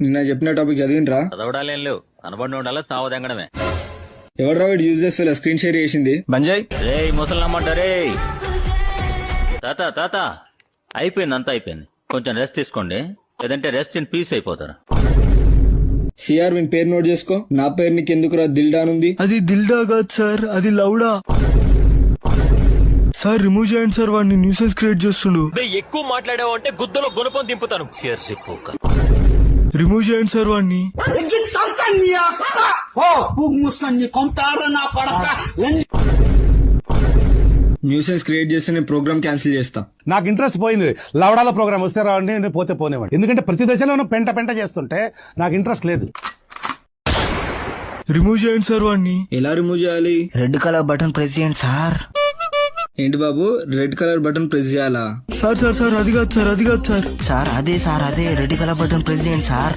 నిన్న చెప్పిన టాపిక్ చదివినరా? చదవడాలేం లేవు, కనబడి ఉండాలా చావదెంగడమే. ఎవడరా వీడు యూజెస్ స్క్రీన్ షేర్ చేసింది? బంజాయ్ రే ముసలమ్మంట రే. తాత తాత అయిపోయింది, అంతా అయిపోయింది, కొంచెం రెస్ట్ తీసుకోండి, లేదంటే రెస్ట్ ఇన్ పీస్ అయిపోతారు. సిఆర్ వీని పేరు నోట్ చేసుకో. నా పేరు నీకు ఎందుకురా దిల్డాన్ ఉంది? అది దిల్డా కాదు సార్, అది లౌడా. సార్ రిమూవ్ చేయండి సార్, వాడిని న్యూసెన్స్ క్రియేట్ చేస్తుండు. ఎక్కువ మాట్లాడావు అంటే గుద్దలో గుణపం దింపుతాను. రిమూవ్ చేయండి సార్ వాడిని. న్యూసెన్స్ క్రియేట్ చేస్తే నేను ప్రోగ్రామ్ క్యాన్సిల్ చేస్తా. నాకు ఇంట్రెస్ట్ పోయింది. లవడాల ప్రోగ్రామ్ వస్తే రావండి, నేను పోతే పోనేవాడు. ఎందుకంటే ప్రతి దశలోనూ పెంట పెంట చేస్తుంటే నాకు ఇంట్రెస్ట్ లేదు. రిమూవ్ చేయండి సార్ వాడిని. ఎలా రిమూవ్ చేయాలి? రెడ్ కలర్ బటన్ ప్రెస్ చేయండి సార్. ఏంటి బాబు, రెడ్ కలర్ బటన్ ప్రెస్ చేయాలా? సార్ సార్ సార్ అది కాదు సార్, అది కాదు సార్. సార్ అదే రెడ్ కలర్ బటన్ ప్రెస్ చేయండి సార్.